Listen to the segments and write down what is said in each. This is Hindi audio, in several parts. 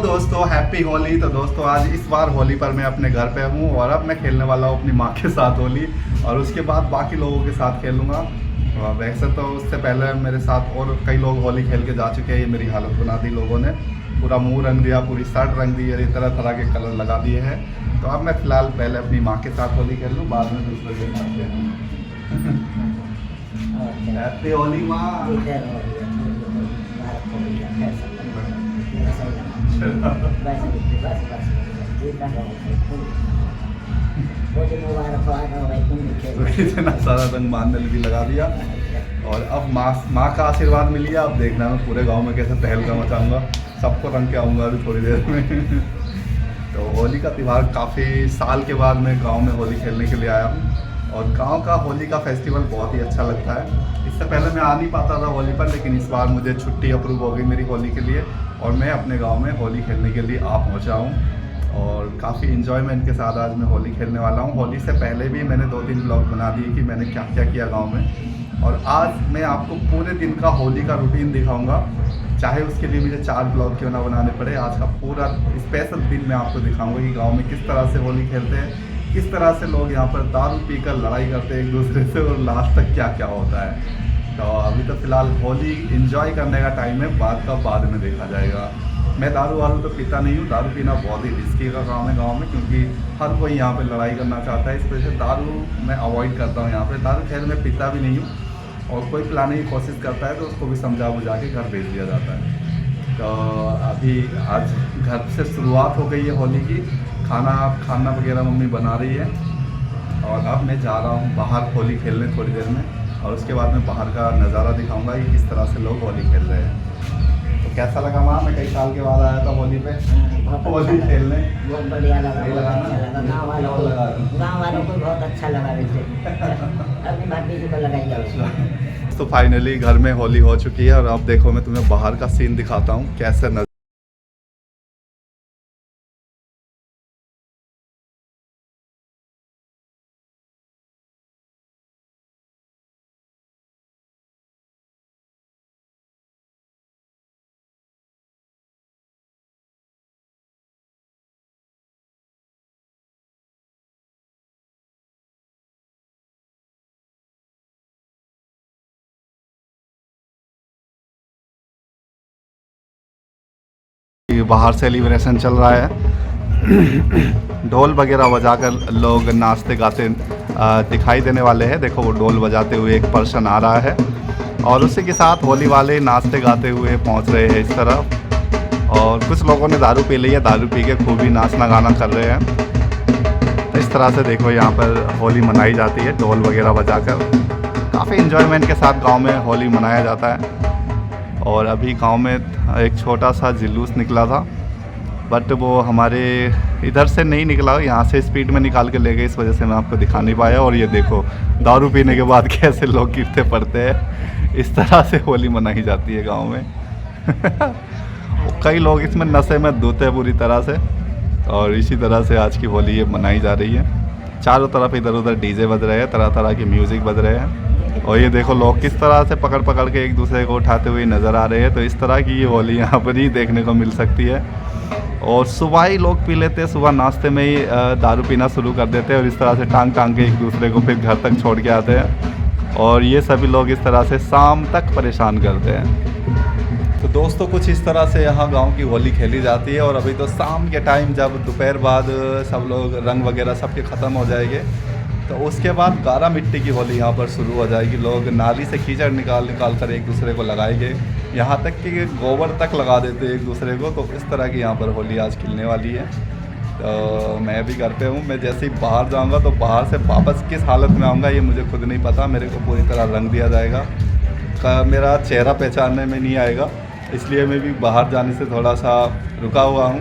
दोस्तों, हैप्पी होली। तो दोस्तों आज इस बार होली पर मैं अपने घर पे हूँ और अब मैं खेलने वाला हूँ अपनी माँ के साथ होली, और उसके बाद बाकी लोगों के साथ खेलूँगा। वैसे तो उससे पहले मेरे साथ और कई लोग होली खेल के जा चुके हैं। ये मेरी हालत बना दी लोगों ने, पूरा मुंह रंग दिया, पूरी शर्ट रंग दी और तरह तरह के कलर लगा दिए हैं। तो अब मैं फ़िलहाल पहले अपनी माँ के साथ होली खेल लूँ, बाद में दूसरे के साथ खेलूँ। हैप्पी होली माँ। इतना सारा रंग बांधने भी लगा दिया और अब माँ का आशीर्वाद मिल गया। अब देखना मैं पूरे गांव में कैसे तहलका मचाऊंगा, सबको रंग के आऊँगा अभी थोड़ी देर में। तो होली का त्यौहार काफ़ी साल के बाद मैं गांव में होली खेलने के लिए आया हूँ और गांव का होली का फेस्टिवल बहुत ही अच्छा लगता है। इससे पहले मैं आ नहीं पाता था होली पर, लेकिन इस बार मुझे छुट्टी अप्रूव हो गई मेरी होली के लिए और मैं अपने गांव में होली खेलने के लिए आ पहुंचा हूं और काफ़ी इन्जॉयमेंट के साथ आज मैं होली खेलने वाला हूं। होली से पहले भी मैंने 2-3 ब्लॉग बना दिए कि मैंने क्या क्या किया गांव में, और आज मैं आपको पूरे दिन का होली का रूटीन दिखाऊंगा, चाहे उसके लिए मुझे 4 ब्लॉग क्यों ना बनाने पड़े। आज का पूरा स्पेशल दिन मैं आपको दिखाऊंगा कि गाँव में किस तरह से होली खेलते हैं, किस तरह से लोग यहाँ पर दारू पीकर लड़ाई करते हैं एक दूसरे से और लास्ट तक क्या क्या होता है। तो अभी तो फ़िलहाल होली एंजॉय करने का टाइम है, बाद में देखा जाएगा। मैं दारू वारू तो पीता नहीं हूँ, दारू पीना बहुत ही रिस्की का काम है गांव में, क्योंकि हर कोई यहाँ पे लड़ाई करना चाहता है। इस वजह से दारू मैं अवॉइड करता हूँ। यहाँ पे दारू खैर मैं पीता भी नहीं हूँ, और कोई पिलाने की कोशिश करता है तो उसको भी समझा बुझा के घर भेज दिया जाता है। तो अभी आज घर से शुरुआत हो गई है होली की, खाना वगैरह मम्मी बना रही है और अब मैं जा रहा हूँ बाहर होली खेलने थोड़ी देर में, और उसके बाद मैं बाहर का नज़ारा दिखाऊंगा कि किस तरह से लोग होली खेल रहे हैं। तो कैसा लगा माँ? मैं कई साल के बाद आया था होली पे होली खेलने। बहुत बढ़िया लगा, गाँव वालों को बहुत अच्छा लगा। अपनी भतीजी को लगाई। तो फाइनली घर में होली हो चुकी है और अब देखो मैं तुम्हें बाहर का सीन दिखाता हूँ कैसे नजर। बाहर सेलिब्रेशन चल रहा है, ढोल वगैरह बजाकर लोग नाचते गाते दिखाई देने वाले हैं। देखो वो ढोल बजाते हुए एक पर्सन आ रहा है और उसी के साथ होली वाले नाचते गाते हुए पहुंच रहे हैं इस तरफ। और कुछ लोगों ने दारू पी ली है, दारू पी के खूब ही नाचना गाना कर रहे हैं। तो इस तरह से देखो यहाँ पर होली मनाई जाती है ढोल वगैरह बजाकर। काफ़ी इन्जॉयमेंट के साथ गाँव में होली मनाया जाता है। और अभी गांव में एक छोटा सा जुलूस निकला था, बट वो हमारे इधर से नहीं निकला, यहाँ से स्पीड में निकाल के ले गए, इस वजह से मैं आपको दिखा नहीं पाया। और ये देखो दारू पीने के बाद कैसे लोग गिरते पड़ते हैं। इस तरह से होली मनाई जाती है गांव में। कई लोग इसमें नशे में धुते हैं पूरी तरह से, और इसी तरह से आज की होली ये मनाई जा रही है। चारों तरफ इधर उधर डीजे बज रहे हैं, तरह तरह की म्यूज़िक बज रहे हैं, और ये देखो लोग किस तरह से पकड़ पकड़ के एक दूसरे को उठाते हुए नज़र आ रहे हैं। तो इस तरह की ये होली यहाँ पर ही देखने को मिल सकती है। और सुबह ही लोग पी लेते हैं, सुबह नाश्ते में ही दारू पीना शुरू कर देते हैं और इस तरह से टांग टांग के एक दूसरे को फिर घर तक छोड़ के आते हैं, और ये सभी लोग इस तरह से शाम तक परेशान करते हैं। तो दोस्तों कुछ इस तरह से यहाँ गांव की होली खेली जाती है। और अभी तो शाम के टाइम जब दोपहर बाद सब लोग रंग वगैरह सबके ख़त्म हो जाएंगे, तो उसके बाद गारा मिट्टी की होली यहाँ पर शुरू हो जाएगी। लोग नाली से कीचड़ निकाल कर एक दूसरे को लगाएंगे, यहाँ तक कि गोबर तक लगा देते हैं एक दूसरे को। तो इस तरह की यहाँ पर होली आज खिलने वाली है। तो मैं भी घर पे हूँ, मैं जैसे ही बाहर जाऊँगा तो बाहर से वापस किस हालत में आऊँगा ये मुझे खुद नहीं पता। मेरे को पूरी तरह रंग दिया जाएगा, मेरा चेहरा पहचानने में नहीं आएगा, इसलिए मैं भी बाहर जाने से थोड़ा सा रुका हुआ हूँ,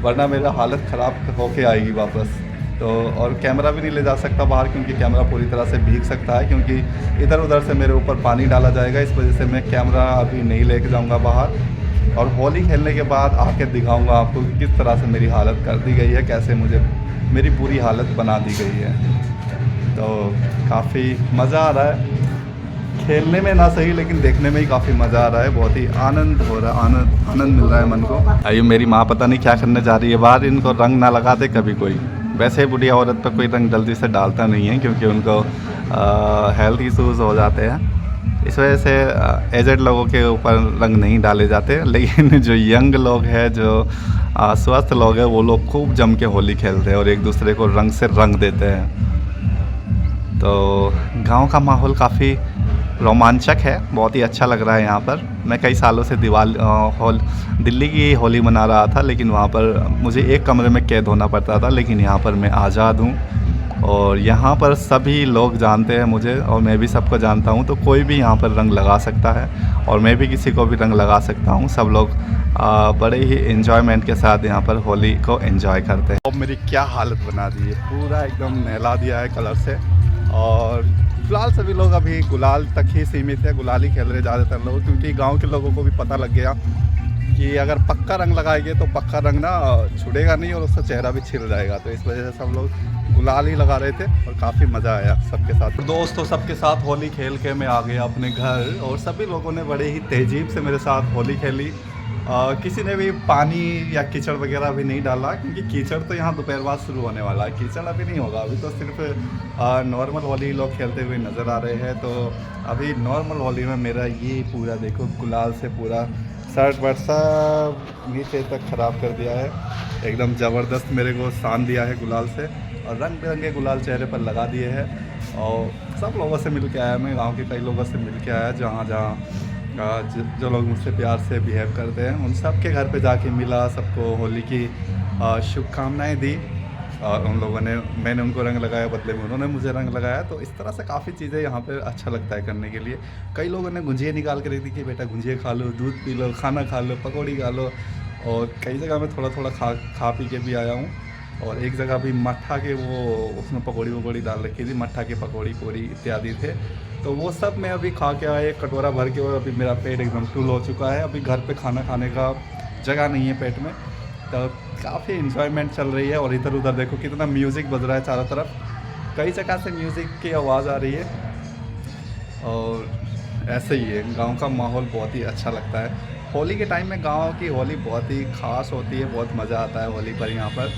वरना मेरा हालत ख़राब होके आएगी वापस। तो और कैमरा भी नहीं ले जा सकता बाहर, क्योंकि कैमरा पूरी तरह से भीग सकता है, क्योंकि इधर उधर से मेरे ऊपर पानी डाला जाएगा। इस वजह से मैं कैमरा अभी नहीं लेके जाऊंगा बाहर, और होली खेलने के बाद आके दिखाऊंगा आपको कि किस तरह से मेरी हालत कर दी गई है, कैसे मुझे मेरी पूरी हालत बना दी गई है। तो काफ़ी मज़ा आ रहा है खेलने में ना सही लेकिन देखने में ही काफ़ी मज़ा आ रहा है। बहुत ही आनंद हो रहा है, आनंद मिल रहा है मन को। अयो मेरी माँ पता नहीं क्या करने जा रही है बाहर। इनको रंग ना लगाते कभी कोई। वैसे बुढ़िया औरत पर कोई रंग जल्दी से डालता नहीं है क्योंकि उनको हेल्थ इशूज़ हो जाते हैं। इस वजह से एजेड लोगों के ऊपर रंग नहीं डाले जाते। लेकिन जो यंग लोग हैं, जो स्वस्थ लोग हैं, वो लोग खूब जम के होली खेलते हैं और एक दूसरे को रंग से रंग देते हैं। तो गांव का माहौल काफ़ी रोमांचक है, बहुत ही अच्छा लग रहा है यहाँ पर। मैं कई सालों से दिल्ली की होली मना रहा था, लेकिन वहाँ पर मुझे एक कमरे में कैद होना पड़ता था। लेकिन यहाँ पर मैं आज़ाद हूँ और यहाँ पर सभी लोग जानते हैं मुझे और मैं भी सबको जानता हूँ। तो कोई भी यहाँ पर रंग लगा सकता है और मैं भी किसी को भी रंग लगा सकता हूँ। सब लोग बड़े ही एंजॉयमेंट के साथ यहाँ पर होली को एंजॉय करते हैं। अब मेरी क्या हालत बना दी है, पूरा एकदम नहला दिया है कलर से। और फिलहाल सभी लोग अभी गुलाल तक ही सीमित है, गुलाल ही खेल रहे ज़्यादातर लोग, क्योंकि गांव के लोगों को भी पता लग गया कि अगर पक्का रंग लगाएंगे तो पक्का रंग ना छुड़ेगा नहीं और उसका चेहरा भी छिल जाएगा। तो इस वजह से सब लोग गुलाल ही लगा रहे थे और काफ़ी मज़ा आया सबके साथ। दोस्तों सबके साथ होली खेल के मैं आ गया अपने घर और सभी लोगों ने बड़े ही तेजीब से मेरे साथ होली खेली। किसी ने भी पानी या कीचड़ वगैरह भी नहीं डाला, क्योंकि कीचड़ तो यहाँ दोपहर बाद शुरू होने वाला है। कीचड़ अभी नहीं होगा, अभी तो सिर्फ नॉर्मल होली लोग खेलते हुए नज़र आ रहे हैं। तो अभी नॉर्मल होली में मेरा ये पूरा देखो गुलाल से पूरा शर्ट वर्ट सब नीचे तक ख़राब कर दिया है। एकदम ज़बरदस्त मेरे को सान दिया है गुलाल से और रंग बिरंगे गुलाल चेहरे पर लगा दिए हैं। और सब लोगों से मिल के आया मैं, गाँव के कई लोगों से मिल के आया, जहाँ जो लोग मुझसे प्यार से बिहेव करते हैं उन सब के घर पे जाके मिला, सबको होली की शुभकामनाएं दी। और उन लोगों ने, मैंने उनको रंग लगाया, बदले में उन्होंने मुझे रंग लगाया। तो इस तरह से काफ़ी चीज़ें यहाँ पे अच्छा लगता है करने के लिए। कई लोगों ने गुंजिया निकाल कर रखी थी कि बेटा गुंजिया खा लो, दूध पी लो, खाना खा लो, पकौड़ी खा लो। और कई जगह मैं थोड़ा थोड़ा खा पी के भी आया हूँ। और एक जगह भी मट्ठा के वो उसमें पकौड़ी वकौड़ी डाल रखी थी, मट्ठा के पकौड़ी पूरी इत्यादि थे। तो वो सब मैं अभी खा के आया, एक कटोरा भर के, और अभी मेरा पेट एकदम फुल हो चुका है। अभी घर पे खाना खाने का जगह नहीं है पेट में। तो काफ़ी इन्जॉयमेंट चल रही है। और इधर उधर देखो कितना म्यूज़िक बज रहा है चारों तरफ, कई जगह से म्यूज़िक की आवाज़ आ रही है। और ऐसे ही है, गांव का माहौल बहुत ही अच्छा लगता है। होली के टाइम में गांव की होली बहुत ही ख़ास होती है, बहुत मज़ा आता है होली पर यहाँ पर।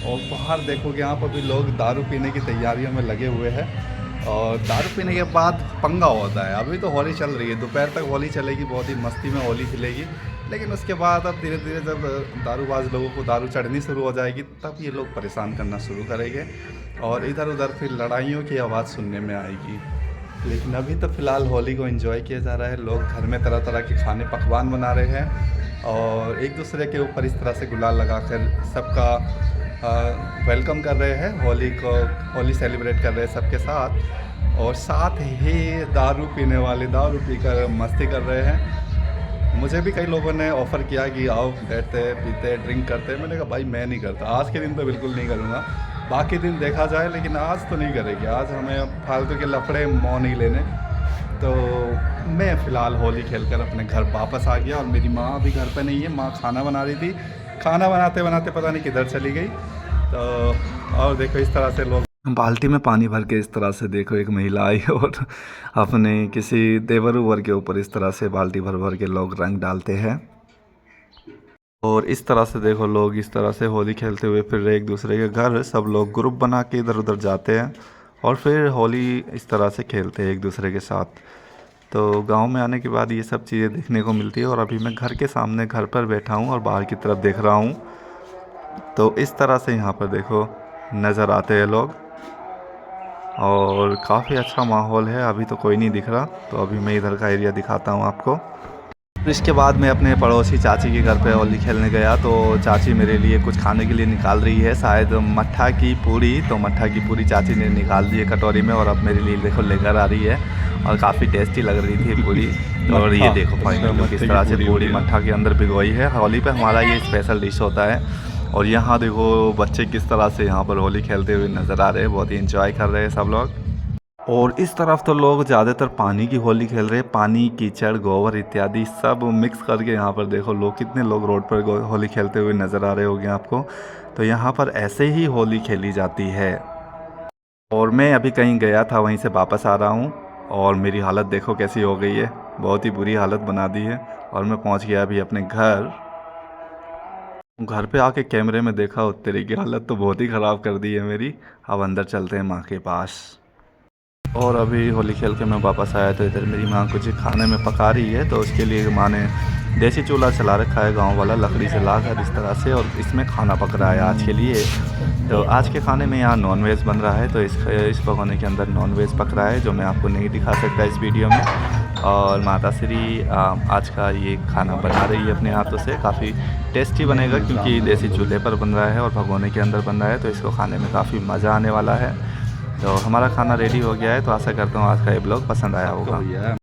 और बाहर देखोगे यहाँ पर भी लोग दारू पीने की तैयारियों में लगे हुए हैं। और दारू पीने के बाद पंगा होता है। अभी तो होली चल रही है, दोपहर तक होली चलेगी, बहुत ही मस्ती में होली खिलेगी। लेकिन उसके बाद अब धीरे धीरे जब दारूबाज लोगों को दारू चढ़नी शुरू हो जाएगी, तब ये लोग परेशान करना शुरू करेंगे और इधर उधर फिर लड़ाइयों की आवाज़ सुनने में आएगी। लेकिन अभी तो फ़िलहाल होली को एंजॉय किया जा रहा है। लोग घर में तरह तरह के खाने पकवान बना रहे हैं और एक दूसरे के ऊपर इस तरह से गुलाल लगाकर सबका वेलकम कर रहे हैं, होली को, होली सेलिब्रेट कर रहे हैं सबके साथ। और साथ ही दारू पीने वाले दारू पीकर मस्ती कर रहे हैं। मुझे भी कई लोगों ने ऑफ़र किया कि आओ बैठते पीते ड्रिंक करते। मैंने कहा भाई मैं नहीं करता, आज के दिन तो बिल्कुल नहीं करूँगा, बाकी दिन देखा जाए, लेकिन आज तो नहीं करेंगे। आज हमें फालतू के लफड़े मोह नहीं लेने। तो मैं फ़िलहाल होली खेलकर अपने घर वापस आ गया और मेरी माँ अभी घर पे नहीं है। माँ खाना बना रही थी, खाना बनाते बनाते पता नहीं किधर चली गई। तो और देखो इस तरह से लोग बाल्टी में पानी भर के, इस तरह से देखो एक महिला आई और अपने किसी देवर उवर के ऊपर इस तरह से बाल्टी भर भर के लोग रंग डालते हैं। और इस तरह से देखो लोग इस तरह से होली खेलते हुए फिर एक दूसरे के घर सब लोग ग्रुप बना के इधर उधर जाते हैं और फिर होली इस तरह से खेलते हैं एक दूसरे के साथ। तो गांव में आने के बाद ये सब चीज़ें देखने को मिलती है। और अभी मैं घर के सामने घर पर बैठा हूँ और बाहर की तरफ देख रहा हूँ। तो इस तरह से यहाँ पर देखो नज़र आते हैं लोग और काफ़ी अच्छा माहौल है। अभी तो कोई नहीं दिख रहा, तो अभी मैं इधर का एरिया दिखाता हूँ आपको। इसके बाद मैं अपने पड़ोसी चाची के घर पे होली खेलने गया, तो चाची मेरे लिए कुछ खाने के लिए निकाल रही है, शायद मट्ठा की पूरी। तो मट्ठा की पूरी चाची ने निकाल दी है कटोरी में और अब मेरे लिए देखो लेकर आ रही है और काफ़ी टेस्टी लग रही थी पूरी। और ये देखो फाइनली किस तरह से पूरी मट्ठा के अंदर भिगोई है। होली पे हमारा ये स्पेशल डिश होता है। और यहाँ देखो बच्चे किस तरह से यहाँ पर होली खेलते हुए नज़र आ रहे हैं, बहुत ही इंजॉय कर रहे हैं सब लोग। और इस तरफ तो लोग ज़्यादातर पानी की होली खेल रहे हैं, पानी कीचड़ गोबर इत्यादि सब मिक्स करके। यहाँ पर देखो लोग कितने लोग रोड पर होली खेलते हुए नज़र आ रहे होंगे आपको। तो यहाँ पर ऐसे ही होली खेली जाती है। और मैं अभी कहीं गया था, वहीं से वापस आ रहा हूँ और मेरी हालत देखो कैसी हो गई है, बहुत ही बुरी हालत बना दी है। और मैं पहुंच गया अभी अपने घर पे आके कैमरे में देखा तेरी की हालत तो बहुत ही ख़राब कर दी है मेरी। अब अंदर चलते हैं माँ के पास। और अभी होली खेल के मैं वापस आया तो इधर मेरी माँ कुछ खाने में पका रही है। तो उसके लिए माँ ने देसी चूल्हा चला रखा है गांव वाला, लकड़ी से लाकर इस तरह से, और इसमें खाना पक रहा है आज के लिए। तो आज के खाने में यहाँ नॉनवेज बन रहा है। तो इस भगोने के अंदर नॉनवेज पक रहा है जो मैं आपको नहीं दिखा सकता इस वीडियो में। और माता श्री आज का ये खाना बना रही है अपने हाथों से। काफ़ी टेस्टी बनेगा क्योंकि देसी चूल्हे पर बन रहा है और भगोने के अंदर बन रहा है। तो इसको खाने में काफ़ी मज़ा आने वाला है। तो हमारा खाना रेडी हो गया है। तो आशा करता हूँ आज का ये ब्लॉग पसंद आया होगा।